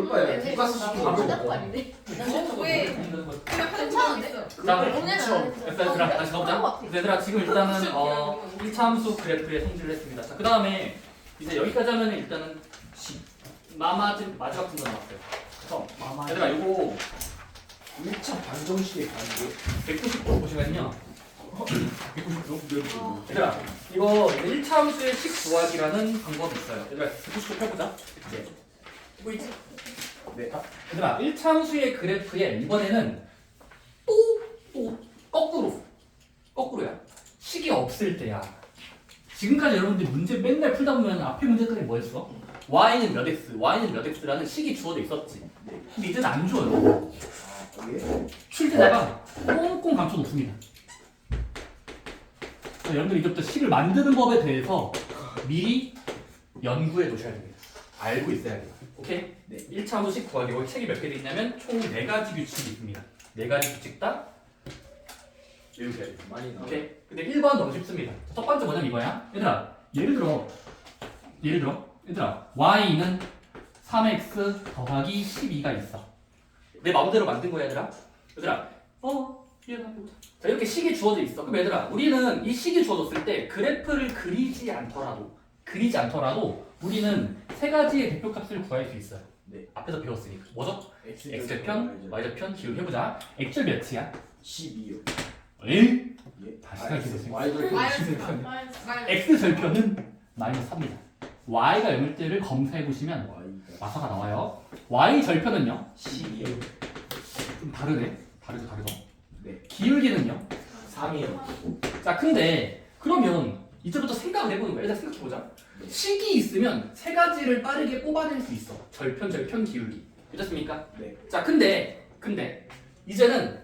돌바야 돈가스 시키고 밥을 먹어. 왜? 괜찮은데? 자, 오늘은 얘들아 다시 가보자. 얘들아 지금 일단은 1차 함수 그래프에 성질을 했습니다. 자, 그 다음에 이제 여기까지 하면 일단은 마지막 분도 나왔어요. 그래서 얘들아 이거 1차 방정식의 관계. 190도 보시면요. 190도? 얘들아 이거 1차 함수의 식 구하기라는 방법이 있어요. 얘들아 190도 펴보자. 네. 보이지? 네. 얘들아 1차 함수의 그래프에 이번에는 또 거꾸로야. 식이 없을 때야. 지금까지 여러분들이 문제 맨날 풀다 보면 앞에 문제들이 뭐였어? y는 몇 x, y는 몇 x라는 식이 주어져 있었지. 근데 이제는 안 줘요. 출제자가 꽁꽁 감춰놓습니다. 여러분들 이제부터 식을 만드는 법에 대해서 미리 연구해 놓으셔야 됩니다. 알고 있어야 돼요. 오케이? 네. 1차 함수 식 구하기. 여기 책이 몇 개 있냐면 총 4가지 규칙이 있습니다. 4가지 규칙 다 외우셔야 돼요. 많이 나와. 오케이? 근데 1번 너무 쉽습니다. 첫 번째 뭐냐면 이거야. 얘들아, 예를 들어 y는 3x 더하기 12가 있어. 내 마음대로 만든 거야, 얘들아. 이해가 보자. 자, 이렇게 식이 주어져 있어. 그럼 얘들아, 우리는 이 식이 주어졌을 때 그래프를 그리지 않더라도 우리는 3가지의 대표값을 구할 수 있어요. 네. 앞에서 배웠으니까. 뭐죠? x절편, x절편, y절편, 기울 해보자. x절 몇이야? 12요. 에이? 예. 다시 생각해보세요. y절편. x절편은 마이너스 3입니다. y가 0일 때를 검사해보시면 y가 마사가 나와요. y절편은요? 12요. 좀 다르네. 다르죠. 네. 기울기는요? 3이요. 자, 근데 그러면 이제부터 생각을 해보는 거야. 일단 생각해보자. 식이 있으면 3가지를 빠르게 뽑아낼 수 있어. 절편, 기울기. 그렇습니까? 네. 자, 근데 이제는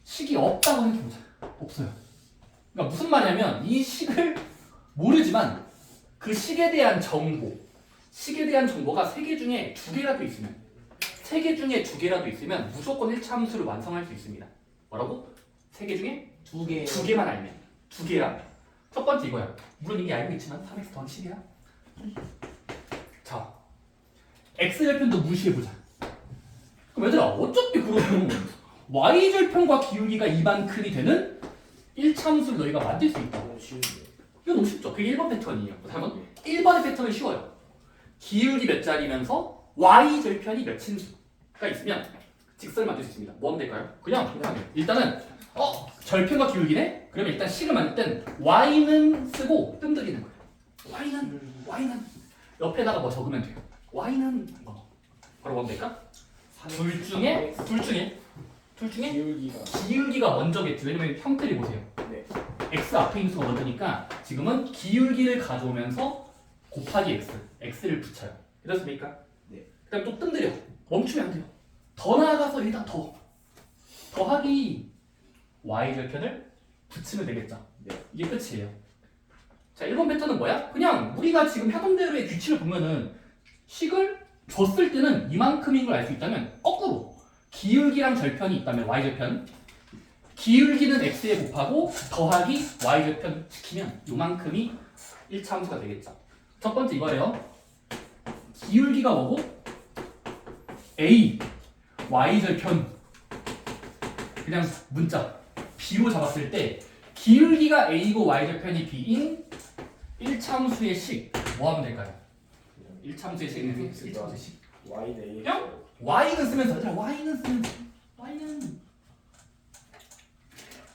식이 없다고 생각해보자. 없어요. 그러니까 무슨 말이냐면 이 식을 모르지만 그 식에 대한 정보가 3개 중에 2개라도 있으면 3개 중에 2개라도 있으면 무조건 1차 함수를 완성할 수 있습니다. 뭐라고? 3개 중에 2개만 알면 2개라. 첫 번째 이거야. 물론 이게 알고 있지만 3x 더하기 10이야. 자, x절편도 무시해보자. 그럼 얘들아 어차피 그러면 y절편과 기울기가 이만큼이 되는 1차 함수를 너희가 만들 수 있다고. 너무 쉬운데. 이거 너무 쉽죠? 그게 1번 패턴이에요. 다음은 1번의 패턴은 쉬워요. 기울기 몇 자리면서 y절편이 몇인가 있으면 직선을 만들 수 있습니다. 뭐 하면 될까요? 그냥 일단은 절편과 기울기네? 그러면 일단 식을 만들 땐 y는 쓰고 뜸들이는 거예요. y는 옆에다가 뭐 적으면 돼요. y는 뭐 바로 뭐 하면 될까? 둘 중에 기울기가 먼저겠지. 왜냐면 형태를 보세요. 네. x 앞에 있는 수가 먼저니까 지금은 기울기를 가져오면서 곱하기 x를 붙여요. 그렇습니까? 네. 그 다음에 또 뜸들여. 멈추면 안 돼요. 더 나아가서 일단 더하기 y절편을 붙이면 되겠죠. 네. 이게 끝이에요. 자, 1번 패턴은 뭐야? 그냥 우리가 지금 하던 대로의 규칙을 보면은 식을 줬을 때는 이만큼인 걸 알 수 있다면 거꾸로 기울기랑 절편이 있다면 y절편 기울기는 x에 곱하고 더하기 y절편 시키면 요만큼이 1차 함수가 되겠죠. 첫 번째 이거예요. 기울기가 뭐고? a y절편 그냥 문자 b로 잡았을 때 기울기가 a고 y절편이 b인 1차 함수의 식 뭐 하면 될까요? 1차 함수의 식은 1차 함수의 식 y는 형? y는 쓰면서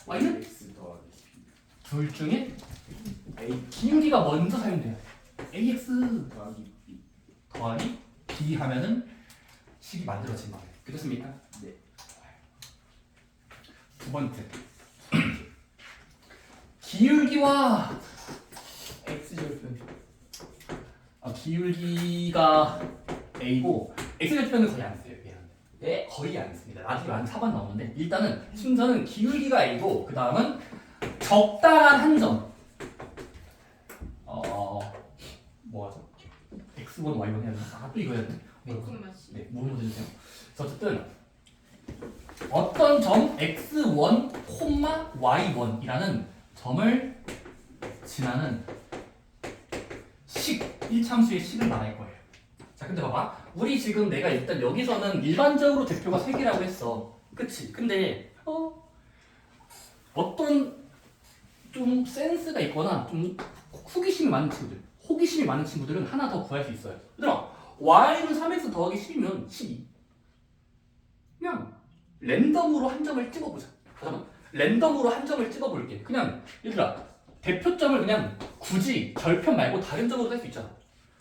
y는 x 더하기 둘 중에 a 기울기가 먼저 사용돼요. ax 더하기 b. 더하기 b 하면은 식이 만들어진 거예요. 그렇습니까? 네. 두 번째 기울기와 x절편. 기울기가 a고 x절편은 거의 안 써요. 네, 거의 안 씁니다. 나중에 한 4번 나오는데 일단은 순서는 기울기가 a고 그 다음은 적당한 한 점. 뭐하죠? x1, y1 해야 되나? 또 이거야 돼. 네, 뭐 해주세요. 어쨌든 어떤 점 x1, y1이라는 점을 지나는 식, 1참수의 식을 말할 거예요. 자 근데 봐봐 우리 지금 내가 일단 여기서는 일반적으로 대표가 3개라고 했어 그치? 근데 어떤 좀 센스가 있거나 좀 호기심이 많은 친구들은 하나 더 구할 수 있어요 얘들아 y는 3x 더하기 10이면 12 그냥 랜덤으로 한 점을 찍어보자 잠깐만 랜덤으로 한 점을 찍어볼게 그냥 얘들아 대표점을 그냥 굳이 절편 말고 다른 점으로 할 수 있잖아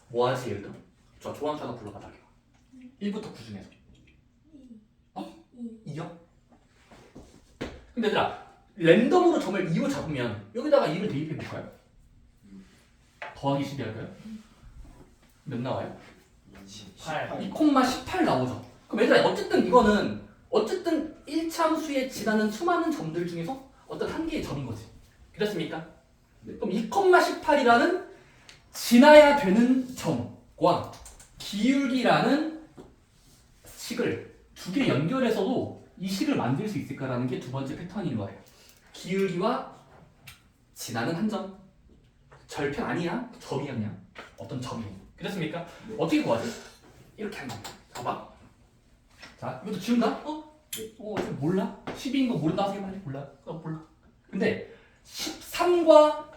뭐하지 예를 들어 저 좋아하는 숫자 하나 불러봐 달려 1부터 9 중에서 2요? 근데 얘들아 랜덤으로 점을 2로 잡으면 여기다가 2를 대입해 볼까요? 더하기 12 할까요? 몇 나와요? 18 2,18 나오죠. 그럼 얘들아 어쨌든 이거는 어쨌든 1참수에 지나는 수많은 점들 중에서 어떤 한 개의 점인 거지. 그렇습니까? 네. 그럼 2,18이라는 지나야 되는 점과 기울기라는 식을 두 개 연결해서도 이 식을 만들 수 있을까라는 게 두 번째 패턴인 거예요. 기울기와 지나는 한 점. 절편 아니야? 점이야 그냥. 어떤 점이. 그렇습니까? 네. 어떻게 구하지? 이렇게 하는 거야. 봐봐. 자, 이것도 지운다? 네. 좀 몰라? 12인 거 모른다 하세요 빨리. 몰라? 몰라. 근데 3과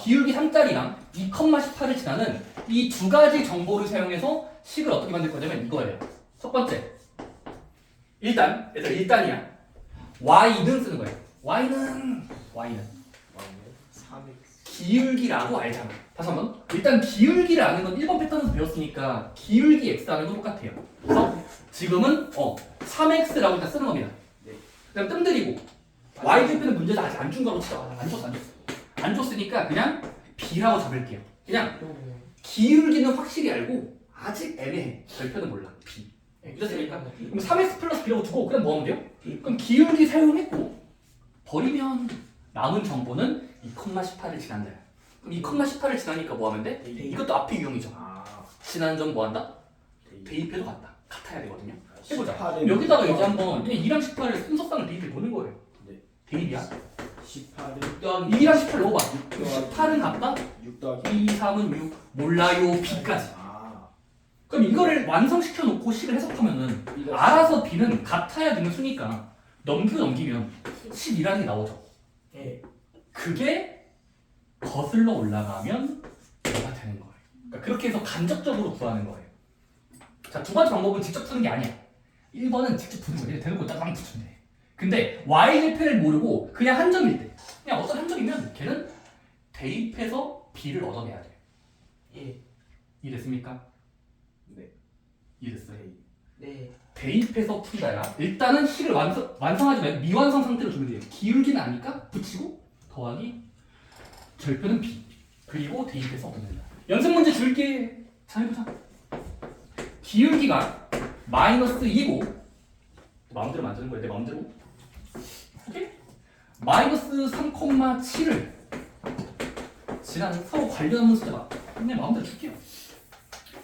기울기 3짜리랑 2,18을 지나는 이 두 가지 정보를 사용해서 식을 어떻게 만들 거냐면 이거예요. 첫 번째. 일단이야. y는 쓰는 거예요. y는 3x 기울기라고 알잖아. 다시 한번. 일단 기울기를 아는 건 1번 패턴에서 배웠으니까 기울기 x라는 건 똑같아요. 그래서 지금은 3x라고 일단 쓰는 겁니다. 네. 그다음 뜸들이고 y 대표는 문제에서 아직 안 준 거로 치자. 안 줬으니까 그냥 b라고 잡을게요. 그냥 기울기는 확실히 알고 아직 애매해. 절편은 몰라. b. 그렇습니까? 그럼 3x 플러스 b라고 두고 그냥 뭐 하면 돼요? 그럼 기울기 사용했고 버리면 남은 정보는 2,18을 지난다. 그럼 2,18을 지나니까 뭐 하면 돼? 이것도 앞에 유형이죠. 지나는 점 뭐 한다? 대입해도 같아야 되거든요. 해보자. 18은 여기다가 이제 한번 그냥 2랑 18을 순서상을 대입해 보는 거예요. 네. 대입이야. 18은 2랑 18 넣어봐. 18은 같다? 6 더하기 2, 3은 6. 몰라요. b까지. 아 그럼 이거를 완성시켜 놓고 식을 해석하면은 이거 알아서 b는 같아야 되는 수니까 넘기면 10이라는 게 나오죠. 예. 그게 거슬러 올라가면 얘가 되는 거예요. 그러니까 그렇게 해서 간접적으로 구하는 거예요. 자, 두 번째 방법은 직접 푸는 게 아니야. 1번은 직접 푸는 거예요. 대놓고 따랑 붙이면 돼. 근데 y좌표를 모르고 그냥 한 점일 때 그냥 어떤 한 점이면 걔는 대입해서 b를 얻어내야 돼. 예. 이해됐습니까? 네. 이해됐어요? 네. 대입해서 푼다야. 일단은 식을 완성하지 말고 미완성 상태로 주면 돼요. 기울기는 아니까 붙이고 더하기 절편은 b. 그리고 대입해서 얻어낸다. 연습 문제 줄게. 잘 해보자. 기울기가 마이너스 2고 마음대로 만드는 거야. 내 마음대로. 오케이? 마이너스 3,7을 지나는 서로 관련하는 숫자가 내 마음대로 줄게요.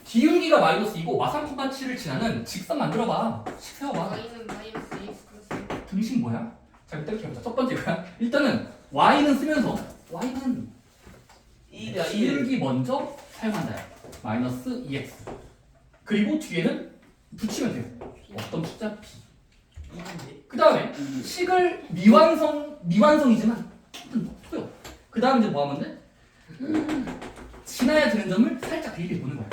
기울기가 마이너스 2고 마 3,7을 지나는 직선 만들어봐. 식 세워봐. y는 마이너스 x 플러스 등식 뭐야? 자, 이렇게 해보자. 첫 번째가 일단은 y는 쓰면서 y는 기울기 먼저 사용한다. 마이너스 2x. 그리고 뒤에는 붙이면 돼요. 어떤 숫자 b. 그 다음에 식을 미완성이지만 토요. 그 다음 이제 뭐 하면 돼? 지나야 되는 점을 살짝 대입해 보는 거야.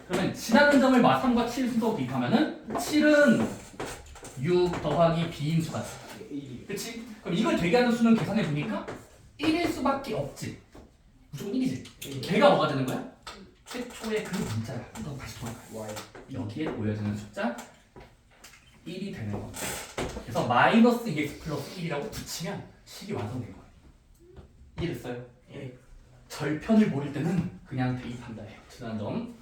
그러면 지나는 점을 마3과 7 순서로 대입하면은 7은 6 더하기 b인 수가 돼. 그치? 그럼 이걸 되게 하는 수는 계산해 보니까 1일 수밖에 없지. 무조건 1이지. 걔가 뭐가 되는 거야? 최초의 그 문자야. 너 다시 돌아가. y 여기에 보여지는 숫자 1이 되는 겁니다. 그래서 마이너스 2x 플러스 1이라고 붙이면 식이 완성된 거예요. 이해됐어요? 예. 절편을 모를 때는 그냥 대입한다 해요. 지난 점.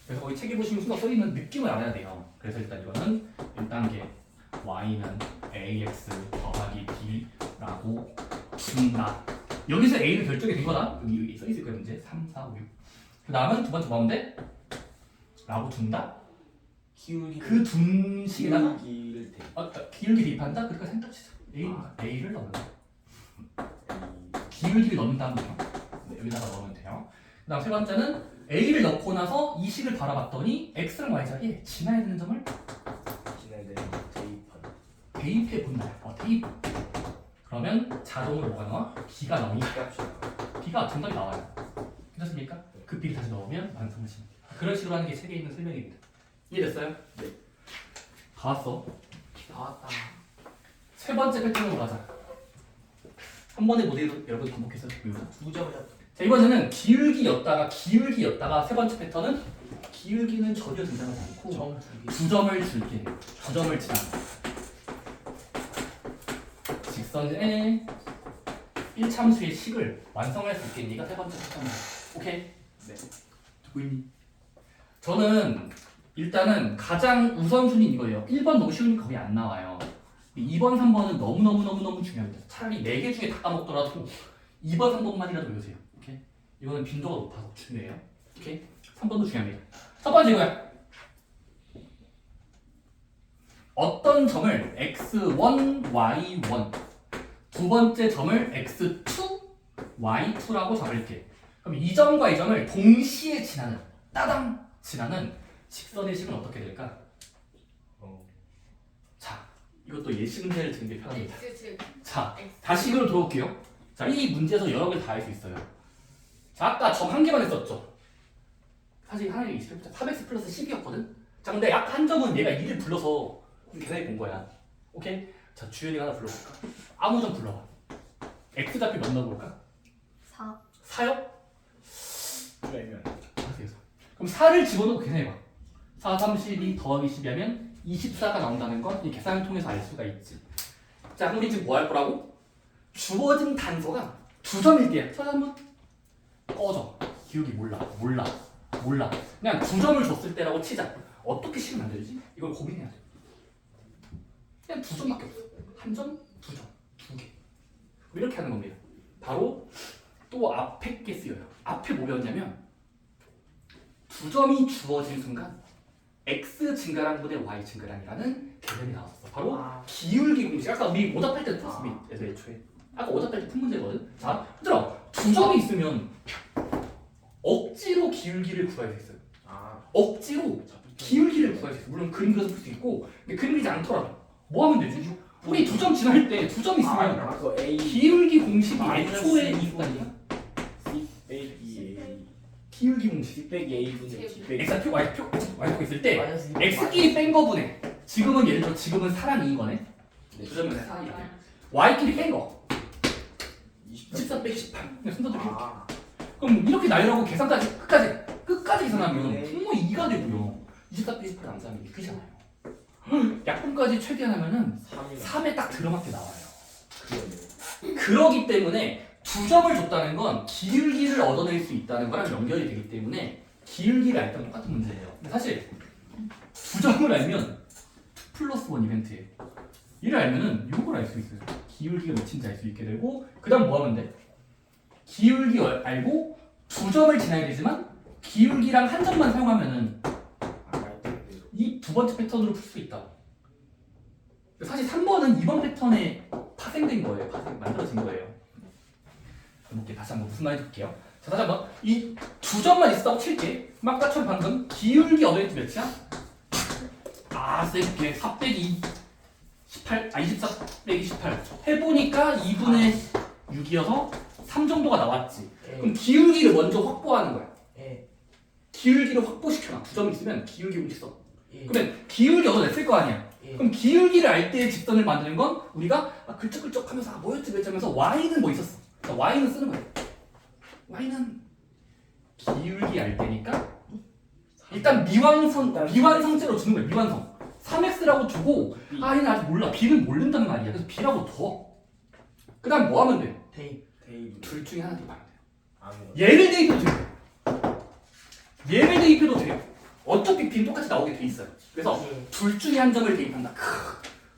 그래서 거기 책에 보시면 순서 써있는 느낌을 알아야 돼요. 그래서 일단 이거는 1단계 y는 ax 더하기 b라고 준다. 여기서 a는 결정이 된 거다. 여기 써있을 거예요. 문제 3, 4, 5, 6. 그 다음은 두 번째 뭐하면 돼? 라고 준다. 기울기 그 둔 식에다가 기울기를 대 기울기 대입한다? 그러니까 생각 치자. a를 넣는 거야. 기울기를 넣는 다음에 여기다가 넣으면 돼요. 그 다음 세 번째는 A를 넣고 나서 이 식을 바라봤더니 X랑 Y 자리에 지나야 되는 점을 지나야 되는 대입한. 대입해 본다. 대입. 그러면 자동으로 뭐가 나와? B가 나오니 값이 B가 정답이 나와요. 괜찮습니까? 그 B를 다시 넣으면 완성을 시킵니다. 그런 식으로 하는 게 책에 있는 설명입니다. 이해됐어요? 네. 다 왔어. 나왔다. 세 번째 패턴으로 가자. 한 번에 모델도 여러분 반복해서 보여줘. 두 점을 잡. 자, 이번에는 기울기였다가 세 번째 패턴은 기울기는 전혀 등장하지 않고 점두 개. 두 점을 줄게. 두 점을 지나. 직선의 1참수의 식을 완성할 수 있겠니가 세 번째 패턴이야. 오케이? 네. 듣고 있니? 저는 일단은 가장 우선순위는 이거예요. 1번 너무 쉬우니까 거의 안 나와요. 2번, 3번은 너무너무 중요합니다. 차라리 4개 중에 다 까먹더라도 2번, 3번만이라도 외우세요. 오케이? 이거는 빈도가 높아서 중요해요. 오케이? 3번도 중요합니다. 첫 번째 이거야. 어떤 점을 x1, y1 두 번째 점을 x2, y2라고 잡을게. 그럼 이 점과 이 점을 동시에 지나는 따당 지나는 직선의 식은 어떻게 될까? 자, 이것도 예시 문제를 드는 게 편합니다. X 자, 다시 이걸 들어볼게요. 자, 이 문제에서 여러 개를 다 할 수 있어요. 자, 아까 점 한 개만 했었죠? 사실 하나의 20해보자. 4x 플러스 10이었거든? 자, 근데 약 한 점은 얘가 2를 불러서 계산해 본 거야. 오케이? 자, 주연이가 하나 불러볼까? 아무 점 불러봐. x 좌표 몇 넣어볼까? 4 4요? 그러면 그럼 4를 집어넣고 계산해봐. 4, 32 더하기 10이 하면 24가 나온다는 건 이 계산을 통해서 알 수가 있지. 자, 그럼 우리 지금 뭐 할 거라고? 주어진 단서가 두 점일 때야. 저 한번 꺼져. 기억이 몰라. 그냥 두 점을 줬을 때라고 치자. 어떻게 식을 만들지? 이걸 고민해야 돼. 그냥 두 점밖에 없어. 한 점, 두 점, 두 개. 이렇게 하는 겁니다. 바로 또 앞에 게 쓰여요. 앞에 뭐 배웠냐면 두 점이 주어진 순간 x 증가량분의 y 증가량이라는 개념이 나왔어. 바로 기울기 공식. 아까 우리 오답할 때도 풀었어. 애초에. 아까 오답할 때 푼 문제거든. 자, 얘들아, 두 점이 있으면 억지로 기울기를 구할 수 있어요. 억지로 기울기를 구할 수 있어. 물론 그림 그려서 풀 수 있고, 근데 그림 그리지 않더라도 뭐 하면 되지? 우리 두 점 지날 때 두 점 있으면 그 A 기울기 공식이 마이너스 애초에 이 있다니까. 빼기 A 기울기 공식. 빼기 A 분의 G 빼기 x표, y표 있을 때 마이너스 x끼리 뺀 거분에 지금은 예를 들어 지금은 4랑 2거네. 두 점은 4, 2. y끼리 뺀 거. 24 빼기 18. 그냥 순서대로 이렇게. 그럼 이렇게 나열하고 계산까지 끝까지 계산하면 네. 분모의 2가 되고요. 24 빼기 18 남자면 2잖아요. 약분까지 최대한 하면은 3에 딱 들어맞게 나와요. 그러기 때문에 두 점을 줬다는 건 기울기를 얻어낼 수 있다는 거랑 연결이 되기 때문에 기울기를 알 때랑 똑같은 문제예요. 근데 사실 두 점을 알면 2 플러스 1 이벤트예요. 이를 알면은 이걸 알 수 있어요. 기울기가 몇인지 알 수 있게 되고 그 다음 뭐 하면 돼? 기울기 알고 두 점을 지나야 되지만 기울기랑 한 점만 사용하면은 이 두 번째 패턴으로 풀 수 있다. 사실 3번은 2번 패턴에 파생된 거예요. 만들어진 거예요. 이렇게 다시 한번 무슨 말인지 볼게요. 자, 다시 한번 이 두 점만 있었다고 칠게. 아까처럼 방금 기울기 얻어낼 때 몇이야? 쎄게 4 빼기 18, 24 빼기 18 해보니까 2분의 6이어서 3 정도가 나왔지. 그럼 기울기를 먼저 확보하는 거야. 기울기를 확보시켜놔. 두 점 있으면 기울기 공식 써. 그러면 기울기 얻어냈을 거 아니야. 그럼 기울기를 알 때 직선을 만드는 건 우리가 글쩍글쩍 하면서 뭐였지 몇 점에서 y는 뭐 있었어. y는 쓰는 거야. y는 기울기 알 때니까 일단 미완성제로 주는 거야. 미완성. 3x라고 주고 얘는 아직 몰라. b는 모른다는 말이야. 그래서 b라고 둬. 그 다음 뭐 하면 돼? 대입 둘 중에 하나 대입하면 돼. 아무 얘를 대입해도 돼. 얘를 대입해도 돼요. 어차피 b는 똑같이 나오게 돼 있어요. 그래서 둘 중에 한 점을 대입한다.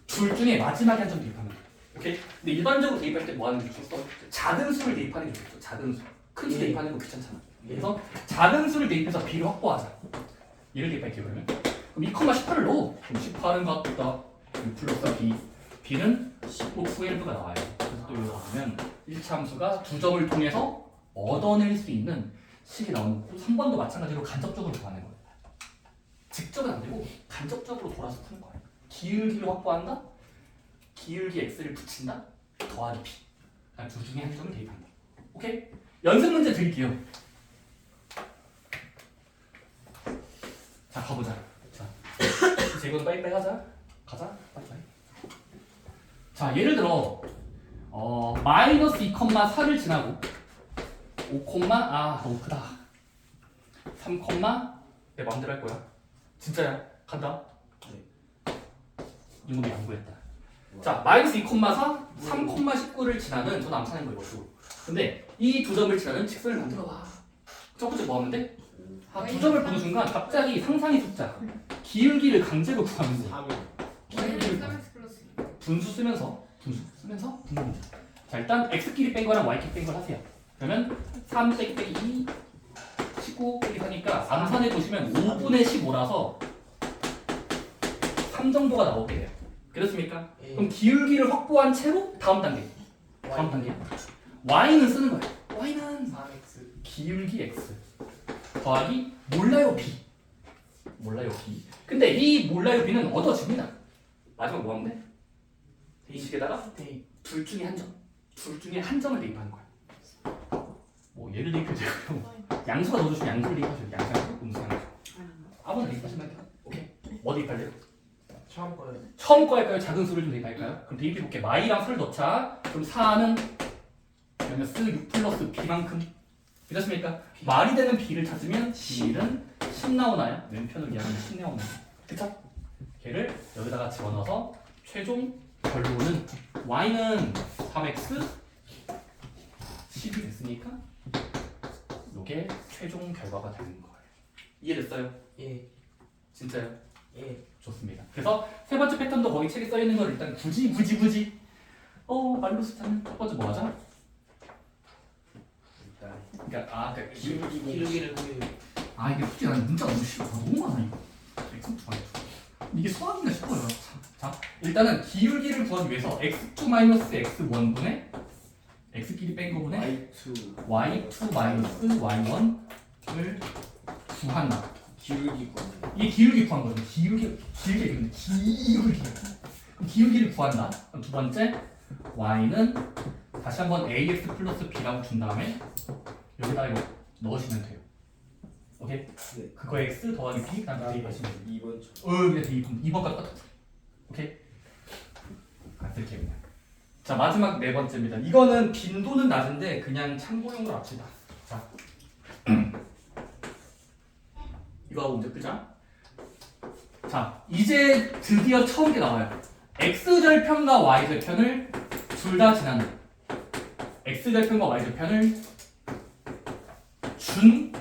둘 중에 마지막에 한 점 대입하면 돼. 오케이? 근데 일반적으로 대입할 때 뭐 하는 게 좋겠어? 작은 수를 대입하는 게 좋겠어. 작은 수. 큰 수 대입하는 거 귀찮잖아. 그래서 작은 수를 대입해서 b를 확보하자. 얘를 대입할게요. 그러면 2,18을 넣어. 그럼 18은 같다. 6 플러스 b. b는 15,9L가 나와요. 그래서 또 여기 나오면 1차 함수가 두 점을 통해서 얻어낼 수 있는 식이 나오는 거고 3번도 마찬가지로 간접적으로 구하는 거예요. 직접은 안 되고 간접적으로 돌아서 푸는 거예요. 기울기를 확보한다. 기울기 x를 붙인다. 더하기 p. 둘 중에 한 점을 대입한다. 오케이? 연습 문제 드릴게요. 자 가보자. 자 이제 이건 빨리빨리 하자. 가자. 빨리빨리. 자 예를 들어 마이너스 2,4를 지나고 5, 너무 크다. 3, 내 마음대로 할 거야. 진짜야. 간다. 이놈이 양보했다. 자, 마이너스 2,4, 3,19를 지나는 저 남산인 거 이것도. 근데 이 두 점을 지나는 직선을 만들어 봐. 첫 번째 뭐 하면 돼? 두 점을 보는 순간 갑자기 상상의 숫자, 기울기를 강제로 구하면 돼. 3이 기울기를 3x 플러스 분수 쓰면서 분수. 자, 일단 x끼리 뺀 거랑 y끼리 뺀 걸 하세요. 그러면 3 빼기 2, 19 빼기 4니까 암산해 보시면 5분의 15라서 3 정도가 나오게 돼요. 그렇습니까? 그럼 기울기를 확보한 채로 다음 단계. y는 쓰는 거예요. y는 3x 기울기 x 더하기 몰라요 b. 근데 이 몰라요 b는 얻어집니다. 마지막 뭐 하면 돼? 대입식에다가 둘 중에 한 점을 대입하는 거야. 뭐 얘를 대입해도 되고요. 양수가 넣어주시면 양수를 대입하셔도 양수, 음수, 양수. 아무나 대입하시면 돼요. 오케이. 뭐 대입할래요? 처음 거예요. 처음 거 할까요? 작은 수를 좀 대입할까요? 그럼 대입해볼게. y랑 수를 넣자. 그럼 4는 마이너스 6 플러스 b만큼. 이렇습니까? 말이 되는 b를 찾으면 b는 10 나오나요? 왼편을 이해하면 10 나오나요? 그쵸? 걔를 여기다가 집어넣어서 최종 결론은 y는 3x 10이 됐으니까 이게 최종 결과가 되는 거예요. 이해됐어요? 예. 진짜요? 예. 좋습니다. 그래서 세 번째 패턴도 거기 책에 써 있는 걸 일단 굳이 말로 쓰자면 첫 번째 뭐 하자? 일단 그러니까 기울기를 구해요. 이게 솔직히 난 문자가 너무 싫어. 너무 많아 이거. 이게 수학인가 싶어요. 자, 일단은 기울기를 구하기 위해서 x2 마이너스 x1분의 x끼리 뺀 거분의 y2 y2 마이너스 y1을 구한다. 기울기 구하는 이게 기울기 구한 거죠. 기울기를 구한다. 그럼 두 번째 y는 다시 한번 ax 플러스 b라고 준 다음에 여기다 이거 넣으시면 돼요. 오케이? 네. 그거 x 더하기 b 그다음에 대입하시면 돼요. 2번 그래 대입 2번까지 똑같아. 오케이? 쓸게요 그냥. 자 마지막 네 번째입니다. 이거는 빈도는 낮은데 그냥 참고용으로 합시다. 자 이거하고 문제 풀자. 자 이제 드디어 처음 게 나와요. x절편과 y절편을 둘 다 지나는 x절편과 y절편을 준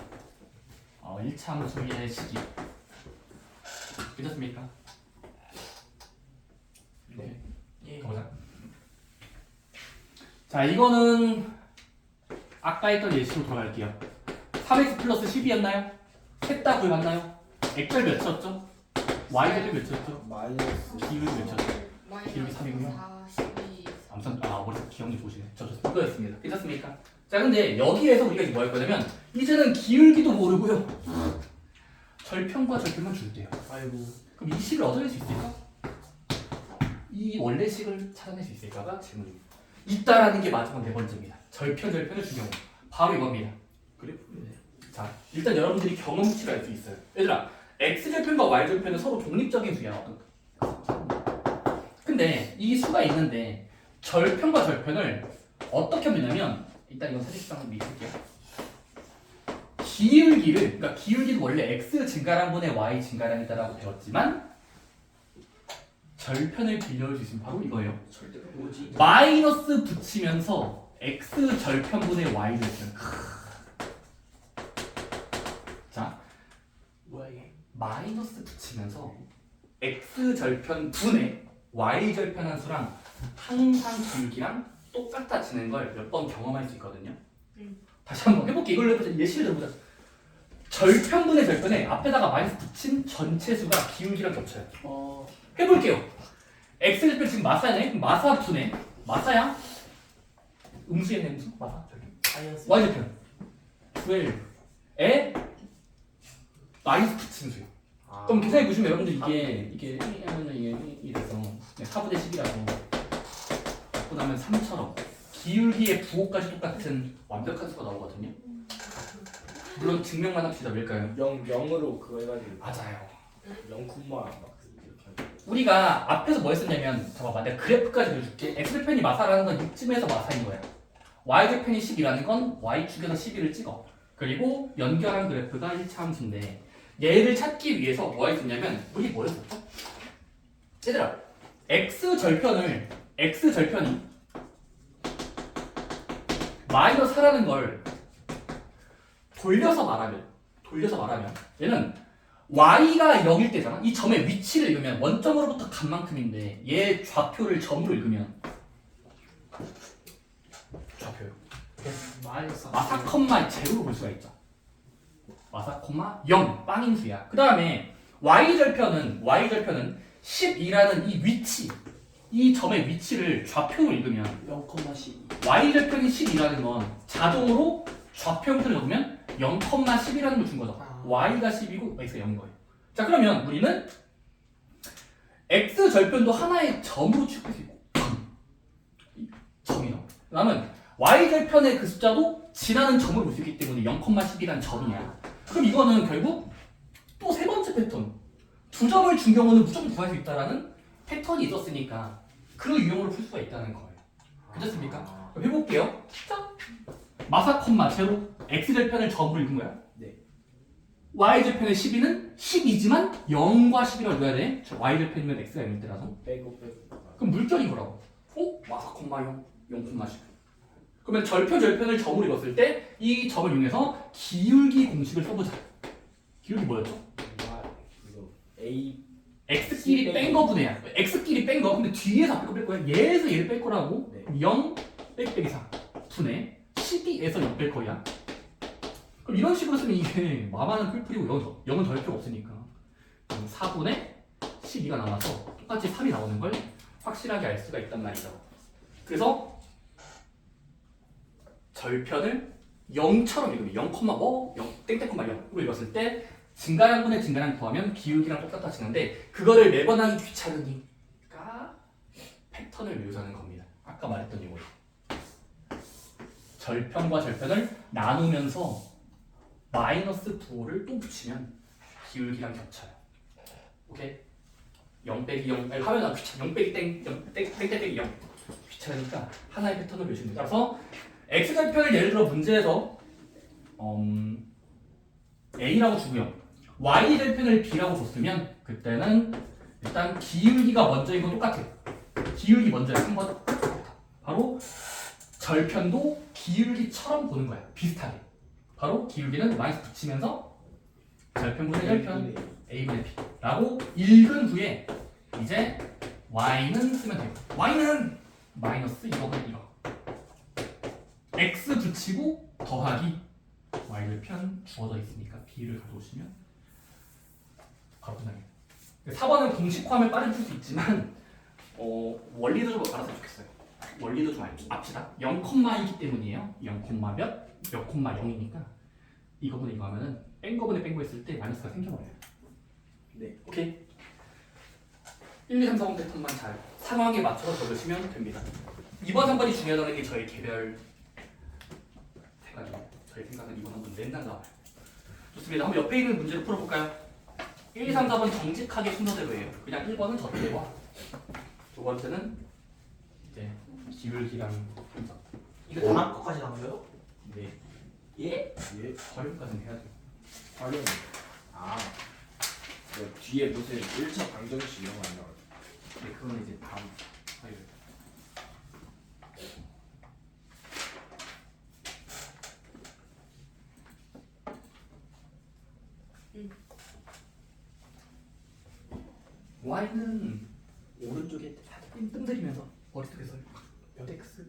1차함수의 식이 괜찮습니까? 네. 예. 가보자. 자 이거는 아까 했던 예시로 돌아갈게요. 3x 플러스 10이었나요? 셋 다 구해봤나요? x절 몇이었죠? y절이 몇이었죠? 마이너스 기울기 몇이었죠? 기울기 3이고요. 42 아무튼 머리 기억력 좋으시네. 좋습니다. 이거였습니다. 괜찮습니까? 자 근데 여기에서 우리가 이제 뭐 할 거냐면 이제는 기울기도 모르고요. 절편과 절편만 줄게요. 아이고. 그럼 이 식을 얻어낼 수 있을까? 이 원래 식을 찾아낼 수 있을까가 질문입니다. 있다라는 게 마지막 네 번째입니다. 절편을 준 경우 바로 이겁니다. 그래프네. 자 일단 여러분들이 경험치를 알 수 있어요. 얘들아 x절편과 y절편은 서로 독립적인 수야. 근데 이 수가 있는데 절편과 절편을 어떻게 하면 되냐면 일단 이건 사실상 미술게요. 그러니까 기울기는 원래 x 증가량분의 y 증가량이다라고 배웠지만 절편을 빌려올 수 있으면 바로 이거예요. 절대가 뭐지? 마이너스 붙이면서 x 절편분의 y 절편. 자, 뭐야 이게? 마이너스 붙이면서 x 절편 분의 y 절편 한 수랑 항상 기울기랑 똑같아지는 걸 몇 번 경험할 수 있거든요. 다시 한번 해볼게. 이걸로 해보자. 예시를 들어보자. 절편분의 절편에 앞에다가 마이너스 붙인 전체 수가 기울기랑 겹쳐요. 해볼게요. x 절편 지금 마사네. 그럼 마사 분의 마사야. 음수였네 음수. 마사 절편. 마이너스 y 절편 12 마이너스 붙임수예요. 그럼 계산해 보시면 여러분들 이게 하면은 이게 이래서 4분의 10이라고 갖고 나면 3처럼 기울기의 부호까지 똑같은 완벽한 수가 나오거든요. 물론 증명만 합시다. 왜일까요? 0으로 그거 해가지고 맞아요. 0 콤마 막 이렇게 하고. 우리가 앞에서 뭐 했었냐면 잠깐만 내가 그래프까지 그려줄게. x좌편이 마사라는 건 이쯤에서 마사인 거야. y좌편이 10이라는 건 y축에서 11을 찍어. 그리고 연결한 그래프가 1차 함수인데 얘를 찾기 위해서 뭐 했었냐면 우리 뭐 했었죠? 얘들아 x절편이 마이너스 4라는 걸 돌려서 말하면 얘는 y가 0일 때잖아. 이 점의 위치를 읽으면 원점으로부터 간 만큼인데 얘 좌표를 점으로 읽으면 좌표요. 마이너스 마사 컴마 제로로 볼 수가 있죠. 마사 콤마 0 빵인수야. 그 다음에 y절편은 12라는 이 위치, 이 점의 위치를 좌표로 읽으면 0,12 y절편이 12라는 건 자동으로 좌표 형태를 적으면 0,10이라는 걸 준 거죠. y가 10이고 x가 0인 거예요. 자 그러면 우리는 x절편도 하나의 점으로 취급할 수 있고 점이요. 그다음은 y절편의 그 숫자도 지나는 점을 볼 수 있기 때문에 0,10이라는 점이야. 그럼 이거는 결국 또 세 번째 패턴. 두 점을 준 경우는 무조건 구할 수 있다라는 패턴이 있었으니까 그 유형으로 풀 수가 있다는 거예요. 괜찮습니까? 그럼 해볼게요. 자, 마사 콤마 제로 x절편을 점으로 읽은 거야. 네. y절편의 12는 10이지만 0과 11을 넣어야 돼. y절편이면 x가 0일 때라서. 빼고 그럼 물결이 뭐라고? 마사 콤마 0, 0,10. 그러면 절편을 점으로 읽었을 때 이 점을 이용해서 기울기 공식을 써보자. 기울기 뭐였죠? 이거 A x끼리 뺀 거분해야. x끼리 뺀 거. 근데 뒤에서 앞에 거뺄 거야. 얘에서 얘를 뺄 거라고. 네. 0 빼기 4 분해 12에서 0 뺄 거야. 그럼 이런 식으로 쓰면 이게 마마는 풀풀이고 0은 더할 필요 없으니까 4분의 12가 나와서 똑같이 3이 나오는 걸 확실하게 알 수가 있단 말이죠. 그래서 절편을 0처럼 읽으면 0,0 땡땡,0으로 읽었을 때 증가량분의 증가량 구하면 기울기랑 똑같아지는데 그거를 매번 하기 귀찮으니까 패턴을 외우자는 겁니다. 아까 말했던 이거로 절편과 절편을 나누면서 마이너스 부호를 또 붙이면 기울기랑 겹쳐요. 오케이? 0 빼기 0 아니 하면 안 귀찮아. 0 빼기 땡 빼기 0 귀찮으니까 하나의 패턴을 외우시면 돼요. 따라서 x절편을 예를 들어 문제에서 a라고 주고요. y절편을 b라고 줬으면 그때는 일단 기울기가 먼저인 건 똑같아요. 기울기 먼저야. 한번 바로 절편도 기울기처럼 보는 거야. 비슷하게. 바로 기울기는 마이너스 붙이면서 절편분의 절편 a분의 b라고 읽은 후에 이제 y는 쓰면 돼요. y는 마이너스 이거분의 이거. x 붙이고 더하기 y절편 주어져 있으니까 b를 가져오시면 바로 끝나겠네요. 4번은 공식화하면 빠르게 풀 수 있지만 원리도 좀 알았으면 좋겠어요. 원리도 좀 압시다. 0,2기 때문이에요. 0, 몇 콤마 0이니까 이거분의 이거 하면은 뺀 거분의 뺀 거 했을 때 마이너스가 생겨버려요. 네. 오케이. 1, 2, 3, 4번 패턴만 잘 상황에 맞춰서 적으시면 됩니다. 2번, 3번이 중요하다는 게 저의 개별 생각입니다. 저의 생각은 이번 한번 맨날 나와요. 좋습니다. 한번 옆에 있는 문제를 풀어볼까요? 1, 2, 3, 4번 정직하게 순서대로예요. 그냥 1번은 저대로와 두 번째는 이제 기울기랑 분석. 이거 다음 거까지 나와요? 네. 예? 예. 활용까지는 해야죠. 활용. 그 뒤에 무슨 1차 방정식 이런 거 안 나와요? 네, 그건 이제 다음 화요일. y는 오른쪽에 살짝 뜸들이면서 머릿속에서 몇 x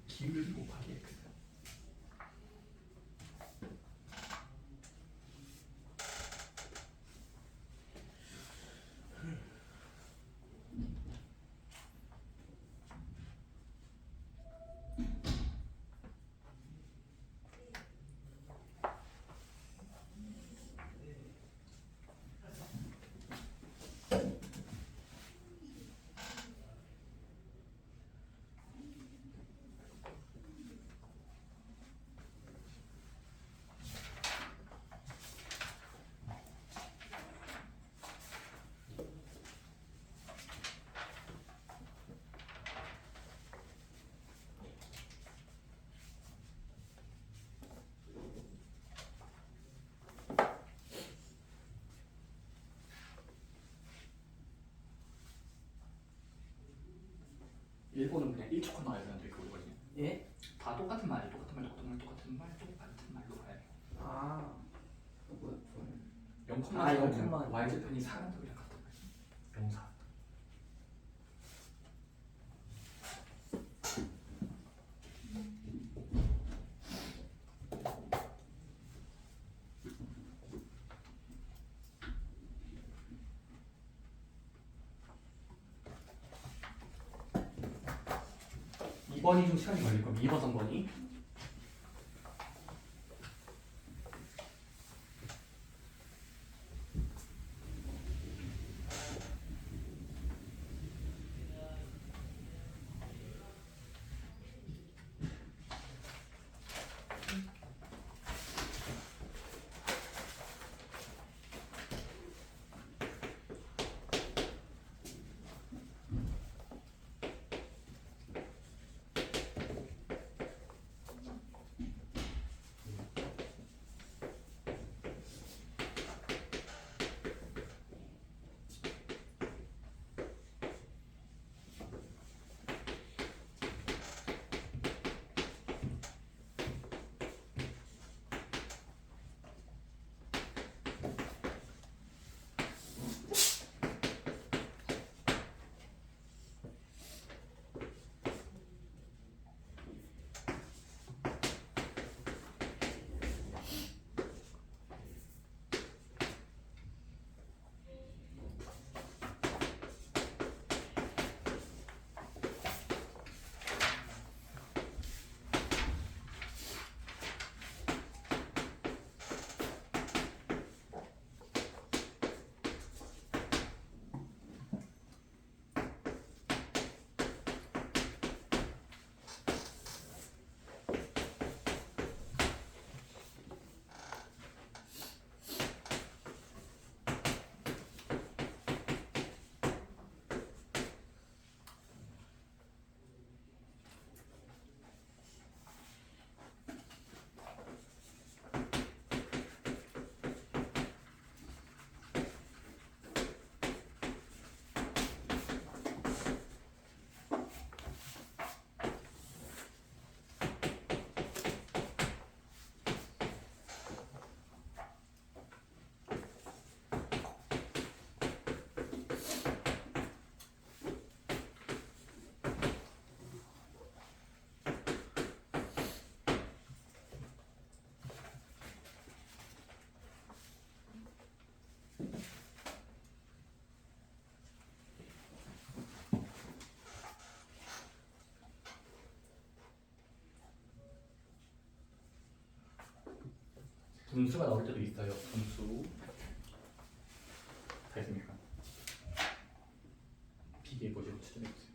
기울기 곱하기 x 일본은 그냥 1초컷 나와야 되는데 그거거든요. 예? 다 똑같은 말이에요. 똑같은 말로 가야 돼요. 아. 뭐야? 0컷만 아, 나오면 0컷만. y절편이 4랑 같은 말이에요. 영사. 이번이 좀 시간이 걸릴 겁니다. 2번, 3번이. 분수가 나올 때도 있어요. 분수. 다 있습니까? 비교해 보시고 추천해 주세요.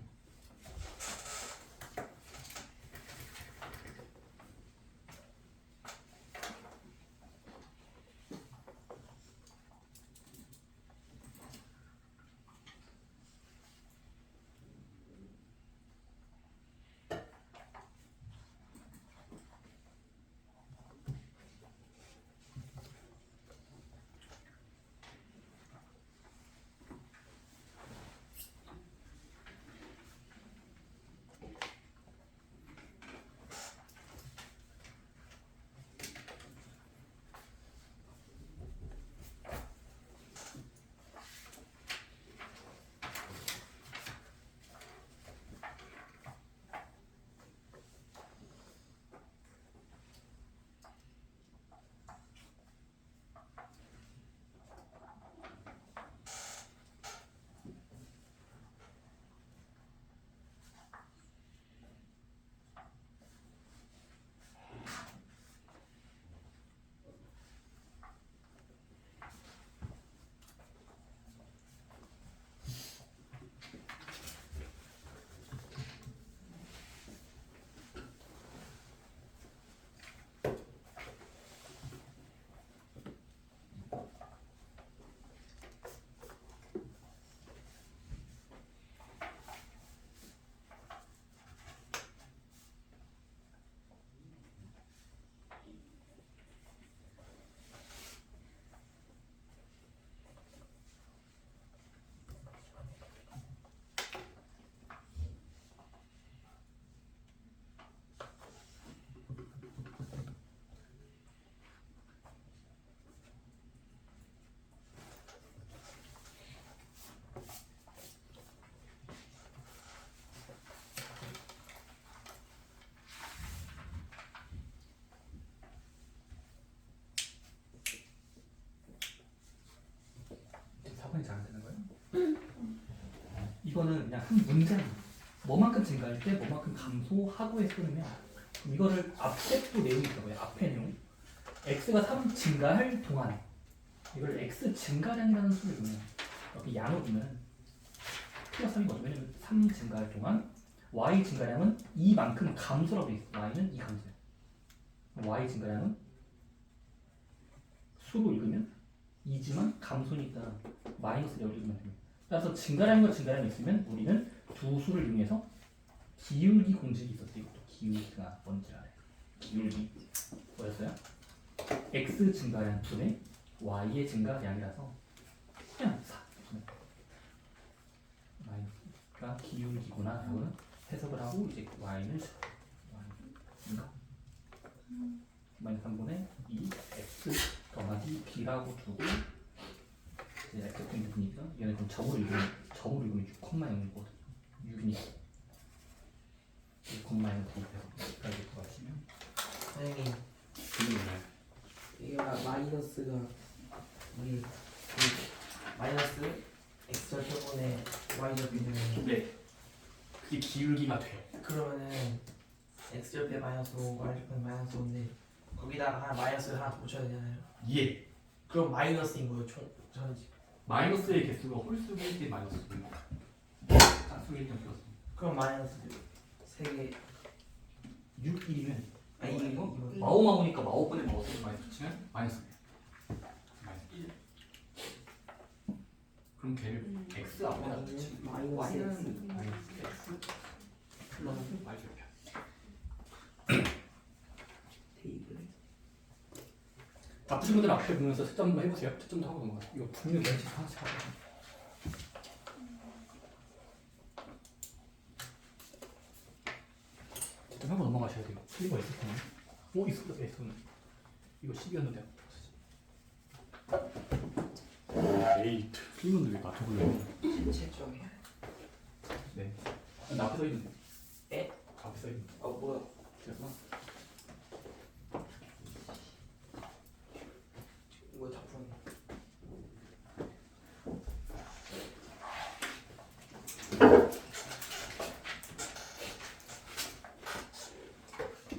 이거는 그냥 한 문제만 뭐만큼 증가할 때 뭐만큼 감소하고 해서 끊으면 그럼 이거를 앞쪽도 내용이 있다고요. 앞에 내용 x가 3 증가할 동안 이걸 x 증가량이라는 수를 보면 여기 양을 보면 플러스 3이거든요. 왜냐면 3 증가할 동안 y 증가량은 이만큼 감소라고 돼 있어. y는 이 감소야. y 증가량은 수로 읽으면 2지만 감소니까 마이너스 0을 읽으면 됩니다. 따라서 증가량과 증가량이 있으면 우리는 두 수를 이용해서 기울기 공식이 있었어요. 이것도 기울기가 뭔지 알아요. 기울기 뭐였어요? x 증가량 분의 y의 증가량이라서 그냥 4 마이너스가 기울기구나 라고는 해석을 하고 이제 y는 인가 마이너스 3분의 2 x 더하기 b라고 두고 이제 x 콤 6이니까 얘는 그럼 점으로 읽으면 6,0이거든요. 6이니까 6,0을 대입해서 여기까지 구하시면 선생님 그게 뭐예요? 이게 마이너스가 이게 마이너스 x 절편분의 y 절편이면 네 그게 기울기가 돼요. 그러면은 x 절편 마이너스 5 y 절편 마이너스 5인데 거기다가 하나 마이너스를 하나 붙여야 되잖아요. 예 그럼 마이너스인 거예요 총 전지. 마이너스의 개수가 홀수일 때 마이너스입니다. 짝수일 때 플러스 그럼 마이너스 3개 6, 1이면 아니 이거 마오마오니까 마오분의 마오분의 마이너스 치면 마이너스예요. 마이너스 1 그럼 걔를 x 앞에다 붙이면 마이너스 y는 마이너스 x 플러스 y 절편 테이블 바쁘신 분들 앞에 보면서 채점도 해보세요. 채점도 하고 넘어가요. 이거 분명 연습 하나씩 하거든요. 채점하고 넘어가셔야 돼요. 틀린 거 있을 텐데. 오 있었어. 이거 10이었는데 에이 틀린 건데 왜 맞춰보려고. 최초이야. 네. 나 앞에 서 있는데. 에? 앞에 서 있는데. 뭐야? 그래서 이거 다 풀었네.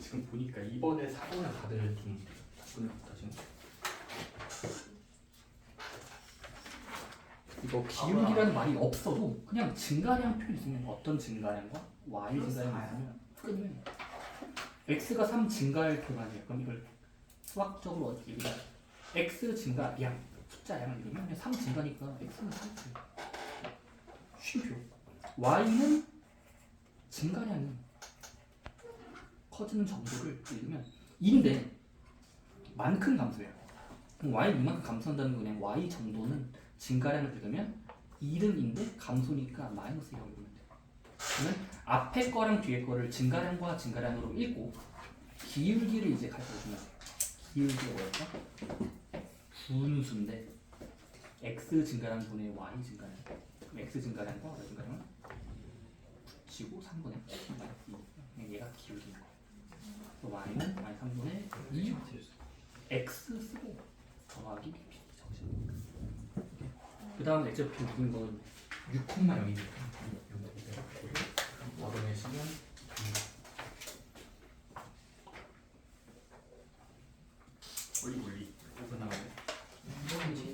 지금 보니까 이번에 사고나 다들 좀 바꾸는 것 같아 지금. 이거 기울기라는 말이 없어도 그냥 증가량 표현 있으면 어떤 증가량과 y 증가량이 있으면 끝내요. x가 3 증가할 동안이에요. 그럼 이걸 수학적으로 어떻게 읽으면 x 증가량 숫자 양을 읽으면 그냥 3 증가니까 x는 3표 쉼표 y는 증가량이 커지는 정도를 읽으면 2인데 만큼 감소해요. 그럼 y는 이만큼 감소한다는 거 그냥 y 정도는 증가량을 읽으면 1인데 감소니까 마이너스 0을 보면 돼요. 그러면 앞에 거랑 뒤에 거를 증가량과 증가량으로 읽고 기울기를 이제 가르쳐주면 돼요. 기울기가 뭐였죠? 분수인데 x 증가량 분의 y 증가량. 그럼 x 증가량과 y 증가량을 붙이고 3분의 2. 그냥 얘가 기울기인 거예요. y는 y 3분의 2 x 쓰고 더하기 b 정신. 그 다음 x표 누른 건 6,0입니다. 얻어내시면 올리 오분 나가네. 이건 제일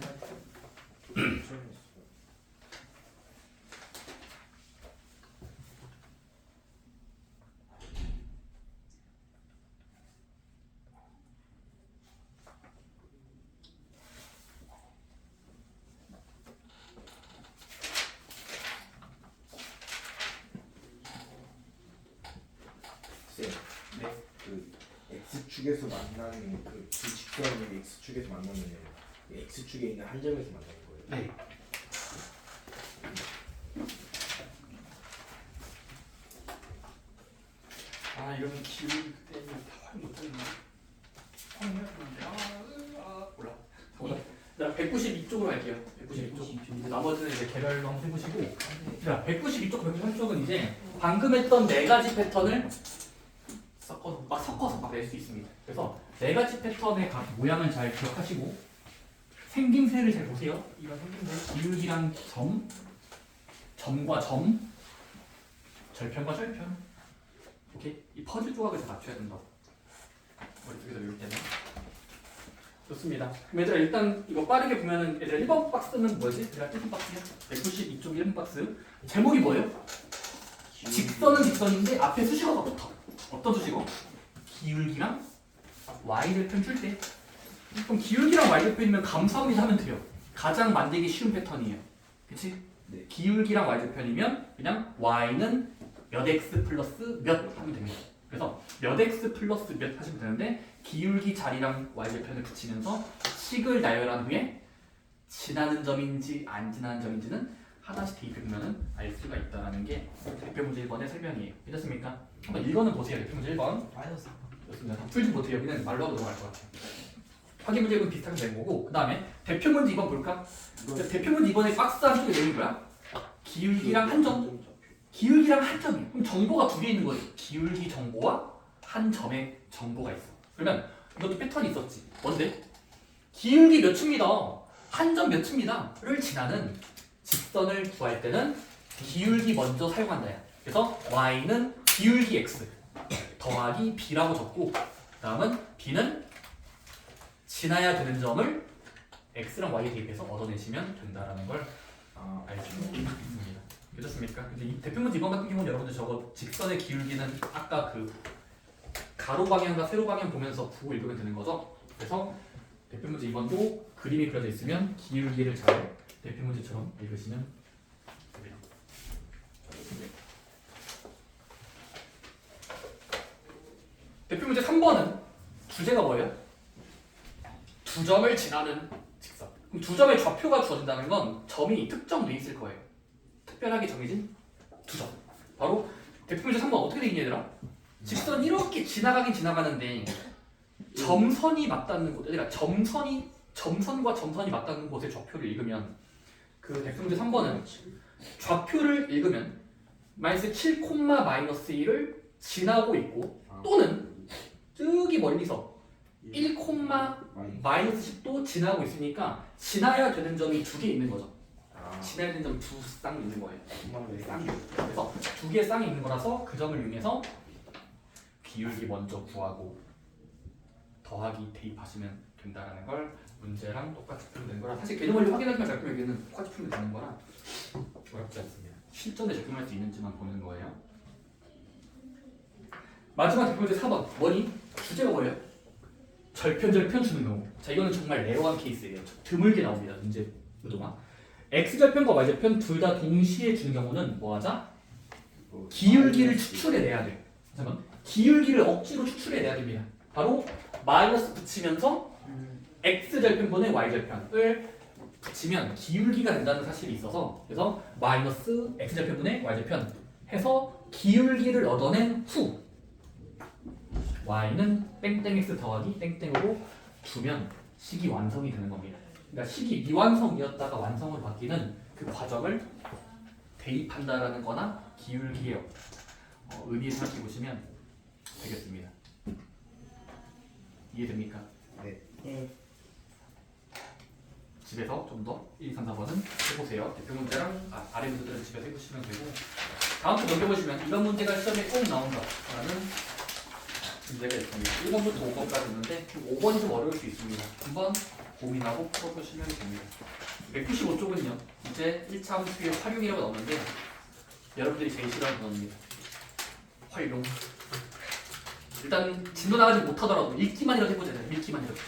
네. 그 x축에서 만나는 그 직선이 x축에서 만나면 x축에 있는 한 점에서 만나는 거예요. 네. 아 이러면 기울기 그때 다 활용 못하겠네. 몰라. 자 192쪽으로 갈게요. 192쪽. 나머지는 이제 개별로 한번 해보시고. 자 192쪽, 193쪽은 이제 방금 했던 네 가지 패턴을 섞어서 막 낼 수 있습니다. 그래서 네 가지 패턴의 각 모양을 잘 기억하시고 생김새를 잘 보세요. 이런 생김새, 기울기랑 점, 점과 점, 절편과 절편. 오케이? 이 퍼즐 조각을 다 맞춰야 된다. 머릿속에서 이렇게 하면. 좋습니다. 그럼 얘들아 일단 이거 빠르게 보면은 얘들아 1번 박스는 뭐지? 얘들아 1번 박스야? 192쪽 1번 박스. 제목이 뭐예요? 직선은 직선인데 앞에 수식어가 붙어. 어떤 수식어? 기울기랑 y절편 줄 때. 그럼 기울기랑 y절편이면 감사합니다 하면 돼요. 가장 만들기 쉬운 패턴이에요. 그치? 네. 기울기랑 y절편이면 그냥 y는 몇 x 플러스 몇 하면 됩니다. 그래서 몇 x 플러스 몇 하시면 되는데 기울기 자리랑 y절편을 붙이면서 식을 나열한 후에 지나는 점인지 안 지나는 점인지는 하나씩 대입해보면 알 수가 있다는 게 대표 문제 1번의 설명이에요. 괜찮습니까? 한번 읽어는 보세요. 대표 문제 1번. 마이너스. 좋습니다. 풀지 못해요. 그냥 말로 하고 넘어갈 것 같아요. 확인 문제는 비슷하게 된 거고 그 다음에 대표 문제 2번 볼까? 대표 문제 2번의 박스 한쪽에 내린 거야. 기울기랑 한 점. 기울기랑 한 점이에요. 그럼 정보가 두 개 있는 거예요. 기울기 정보와 한 점의 정보가 있어. 그러면 이것도 패턴이 있었지. 뭔데? 기울기 몇 층입니다. 한 점 몇 층입니다.를 지나는 직선을 구할 때는 기울기 먼저 사용한다. 그래서 y는 기울기 x 더하기 b라고 적고 다음은 b는 지나야 되는 점을 x랑 y에 대입해서 얻어내시면 된다라는 걸 알 수 있습니다. 괜찮습니까? 근데 이 대표 문제 2번 같은 경우는 여러분들 저거 직선의 기울기는 아까 그 가로 방향과 세로 방향 보면서 보고 읽으면 되는 거죠. 그래서 대표 문제 2번도 그림이 그려져 있으면 기울기를 잘 대표 문제처럼 읽으시면 됩니다. 대표 문제 3번은 주제가 뭐예요? 두 점을 지나는 직선. 그럼 두 점의 좌표가 주어진다는 건 점이 특정돼 있을 거예요. 특별하게 정해진 두 점. 바로 대표 문제 3번 어떻게 되겠냐 얘들아? 직선 이렇게 지나가긴 지나가는데 점선이 맞닿는 곳, 그러니까 점선과 점선이 맞닿는 곳의 좌표를 읽으면 그 대표 문제 3번은 좌표를 읽으면 마이너스 7, 마이너스 1을 지나고 있고 또는 저기 멀리서 1, 마이너스 10도 지나고 있으니까 지나야 되는 점이 두 개 있는 거죠. 지나야 되는 점이 두 쌍 있는 거예요. 쌍이. 그래서 두 개의 쌍이 있는 거라서 그 점을 이용해서 기울기 먼저 구하고 더하기 대입하시면 된다라는 걸 문제랑 똑같이 풀면 되는 거라 사실 개념 원리 확인하기만 잘 풀면 여기는 똑같이 풀면 되는 거라 어렵지 않습니다. 실전에 적용할 수 있는지만 보는 거예요. 마지막 대표 문제 4번 뭐니? 주제가 뭐예요? 절편 주는 경우. 자 이거는 정말 레어한 케이스예요. 드물게 나옵니다. 문제 그동안 x절편과 y절편 둘 다 동시에 주는 경우는 뭐 하자? 기울기를 추출해내야 돼. 잠깐만. 기울기를 억지로 추출해내야 됩니다. 바로 마이너스 붙이면서 x절편분의 y절편을 붙이면 기울기가 된다는 사실이 있어서 그래서 마이너스 x절편분의 y절편 해서 기울기를 얻어낸 후 y는 땡땡x 더하기 땡땡으로 두면 식이 완성이 되는 겁니다. 그러니까 식이 미완성이었다가 완성으로 바뀌는 그 과정을 대입한다라는 거나 기울기의 의미를 생각해 보시면 되겠습니다. 이해됩니까? 네. 집에서 좀 더 1, 2, 3, 4번은 해보세요. 대표 문제랑 아래 문제들은 집에서 해보시면 되고 다음 주 넘겨보시면 이런 문제가 시험에 꼭 나온다라는 문제가 있습니다. 1번부터 5번까지 있는데 5번이 좀 어려울 수 있습니다. 한번 고민하고 풀어보시면 됩니다. 195쪽은요. 이제 1차 함수의 활용이라고 나오는데 여러분들이 제일 싫어하는 단어입니다. 활용. 일단 진도 나가지 못하더라도 읽기만이라도 해보자. 읽기만이라도.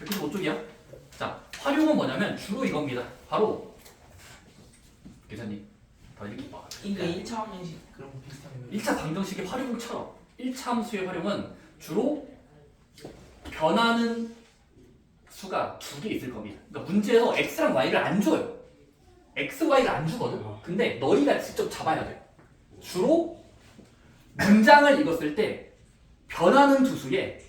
195쪽이야. 자, 활용은 뭐냐면 주로 이겁니다. 바로 계산님. 더 읽기 봐. 이거 1차 방정식 그런 거 비슷한 거. 1차 방정식의 활용처럼 1차 함수의 활용은 주로 변하는 수가 두 개 있을 겁니다. 그러니까 문제에서 x랑 y를 안 줘요. x, y를 안 주거든. 근데 너희가 직접 잡아야 돼. 주로 문장을 읽었을 때 변하는 두 수의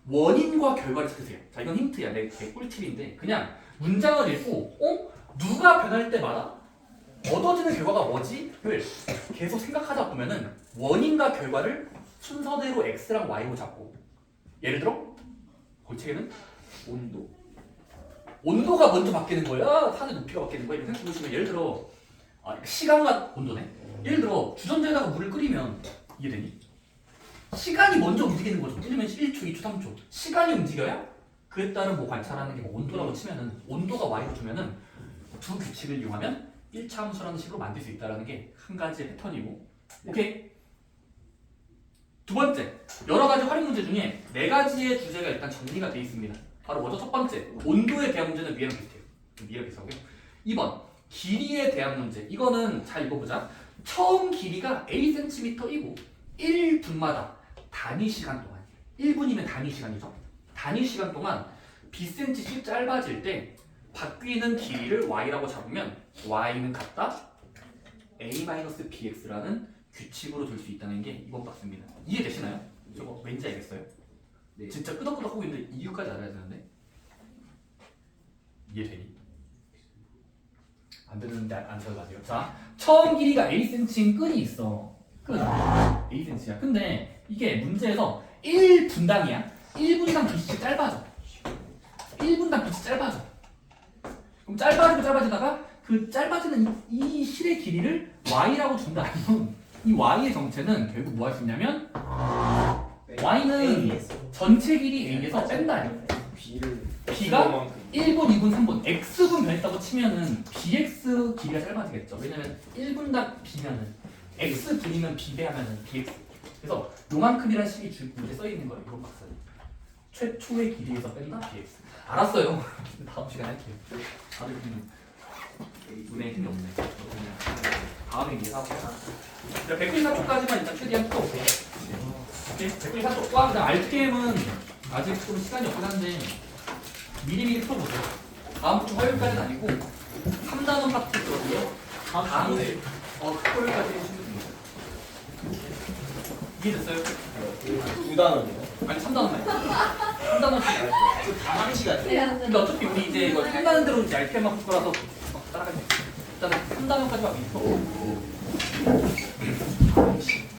원인과 결과를 찾으세요. 자, 이건 힌트야. 내 꿀팁인데 그냥 문장을 읽고 누가 변할 때마다 얻어지는 결과가 뭐지?를 계속 생각하다 보면은 원인과 결과를 순서대로 x랑 y로 잡고 예를 들어 골책에는 온도가 먼저 바뀌는 거야? 산의 높이가 바뀌는 거야? 이렇게 생각해 보시면 예를 들어 시간과 온도네. 예를 들어 주전자에다가 물을 끓이면 이해되니? 시간이 먼저 움직이는 거죠. 예를 들면 1초, 2초, 3초. 시간이 움직여야 그에 따른 뭐 관찰하는 게 뭐 온도라고 치면은 온도가 y로 주면은 두 규칙을 이용하면 1차 함수라는 식으로 만들 수 있다는 게 한 가지의 패턴이고. 오케이. 두 번째, 여러 가지 활용 문제 중에 네 가지의 주제가 일단 정리가 되어 있습니다. 바로 먼저 첫 번째, 온도에 대한 문제는 위에랑 비슷해요. 위에랑 비슷하고요. 2번, 길이에 대한 문제. 이거는 잘 읽어보자. 처음 길이가 A cm이고 1분마다 단위 시간 동안 1분이면 단위 시간이죠. 단위 시간 동안 bcm씩 짧아질 때 바뀌는 길이를 y라고 잡으면 y는 같다 a-bx라는 규칙으로 둘 수 있다는 게 이번 박스입니다. 이해되시나요? 저거 왠지 알겠어요? 네. 진짜 끄덕끄덕하고 있는데 이유까지 알아야 되는데 이해되니? 안 되는데 안 들어가세요. 자, 처음 길이가 a cm인 끈이 있어. 끈 a cm야. 근데 이게 문제에서 1분당이야. 1분당 빛이 짧아져. 1분당 빛이 짧아져. 그럼 짧아지다가 그 짧아지는 이 실의 길이를 y라고 준다면 이 y의 정체는 결국 뭐 할 수 있냐면 y는 전체 길이 a에서 뺀다. b가 1분, 2분, 3분 x분 변했다고 치면은 bx 길이가 짧아지겠죠. 왜냐면 1분당 b면은 x분이면 b배하면은 bx. 그래서 요만큼이라는 식이 문제 써 있는 거예요. 이번 박스는 최초의 길이에서 뺀다 bx. 알았어요. 다음 시간에 할게요. 다들 눈에 힘이 없네. 다음에 예사하고 114초까지만 일단 최대한 풀어볼게요. 오케이? 114초. 와, 그냥 RPM은 아직 좀 시간이 없긴 한데 미리미리 풀어보세요. 다음 주 화요일까지는 아니고 3단원 파트 있거든요. 다음 주 토요일까지 해주시면 됩니다. 이해됐어요? 두 단원이요. 아니 3단원만 3단원씩 한 시간. 근데 어차피 우리 이제 이거 한다는 대로 이제 RPM만 풀 거라서 따라가면 돼. 일단은 3단원까지만 미리 풀어.